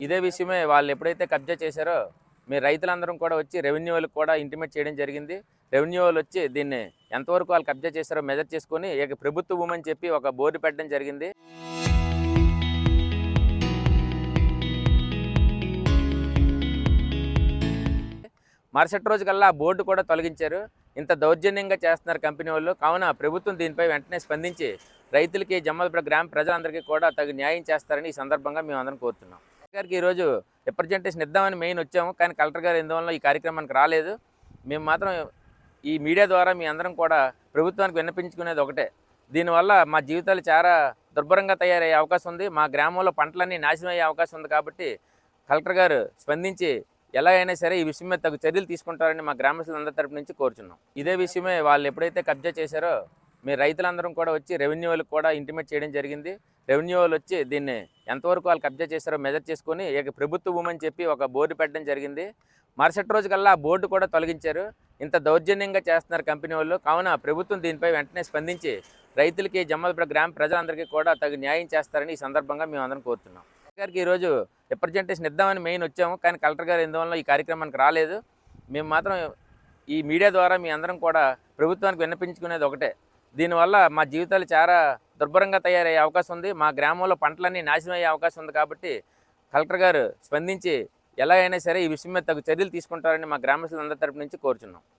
ఇదే విషయమే వాళ్ళు ఎప్పుడైతే కబ్జా చేశారో మీరు రైతులందరం కూడా వచ్చి రెవెన్యూ వాళ్ళకి కూడా ఇంటిమేట్ చేయడం జరిగింది. రెవెన్యూ వాళ్ళు వచ్చి దీన్ని ఎంతవరకు వాళ్ళు కబ్జా చేశారో మెజర్ చేసుకొని ప్రభుత్వ భూమి అని చెప్పి ఒక బోర్డు పెట్టడం జరిగింది. మరుసటి రోజు కల్లా ఆ బోర్డు కూడా తొలగించారు. ఇంత దౌర్జన్యంగా చేస్తున్నారు కంపెనీ వాళ్ళు. కావున ప్రభుత్వం దీనిపై వెంటనే స్పందించి రైతులకి, జమ్మలపేట గ్రామ ప్రజలందరికీ కూడా తగు న్యాయం చేస్తారని ఈ సందర్భంగా మేము అందరం కోరుతున్నాం. గారికి ఈరోజు రిప్రజెంటేషన్ ఇద్దామని మెయిన్ వచ్చాము, కానీ కలెక్టర్ గారు ఎందువల్ల ఈ కార్యక్రమానికి రాలేదు. మేము మాత్రం ఈ మీడియా ద్వారా మీ అందరం కూడా ప్రభుత్వానికి విన్నపించుకునేది ఒకటే, దీనివల్ల మా జీవితాలు చాలా దుర్భరంగా తయారయ్యే అవకాశం ఉంది. మా గ్రామంలో పంటలన్నీ నాశనం అయ్యే అవకాశం ఉంది. కాబట్టి కలెక్టర్ గారు స్పందించి ఎలా అయినా సరే ఈ విషయం మీద తగు చర్యలు తీసుకుంటారని మా గ్రామస్తులందరి తరపు నుంచి కోరుచున్నాం. ఇదే విషయమే వాళ్ళు ఎప్పుడైతే కబ్జా చేశారో మీరు రైతులందరం కూడా వచ్చి రెవెన్యూ వాళ్ళకి కూడా ఇంటిమేట్ చేయడం జరిగింది. రెవెన్యూ వాళ్ళు వచ్చి దీన్ని ఎంతవరకు వాళ్ళు కబ్జా చేశారో మెజర్ చేసుకొని ప్రభుత్వ భూమి అని చెప్పి ఒక బోర్డు పెట్టడం జరిగింది. మరుసటి రోజు కల్లా ఆ బోర్డు కూడా తొలగించారు. ఇంత దౌర్జన్యంగా చేస్తున్నారు కంపెనీ వాళ్ళు. కావున ప్రభుత్వం దీనిపై వెంటనే స్పందించి రైతులకి, జమ్మలపేట గ్రామ ప్రజలందరికీ కూడా తగు న్యాయం చేస్తారని ఈ సందర్భంగా మేము అందరం కోరుతున్నాం. గారికి ఈరోజు రిప్రజెంటేషన్ ఇద్దామని మెయిన్ వచ్చాము, కానీ కలెక్టర్ గారు ఎందువల్ల ఈ కార్యక్రమానికి రాలేదు. మేము మాత్రం ఈ మీడియా ద్వారా మీ అందరం కూడా ప్రభుత్వానికి విన్నపించుకునేది ఒకటే, దీనివల్ల మా జీవితాలు చాలా దుర్భరంగా తయారయ్యే అవకాశం ఉంది. మా గ్రామంలో పంటలన్నీ నాశనం అయ్యే అవకాశం ఉంది. కాబట్టి కలెక్టర్ గారు స్పందించి ఎలా అయినా సరే ఈ విషయం మీద తగు చర్యలు తీసుకుంటారని మా గ్రామస్తులందరి తరపు నుంచి కోరుచున్నాం.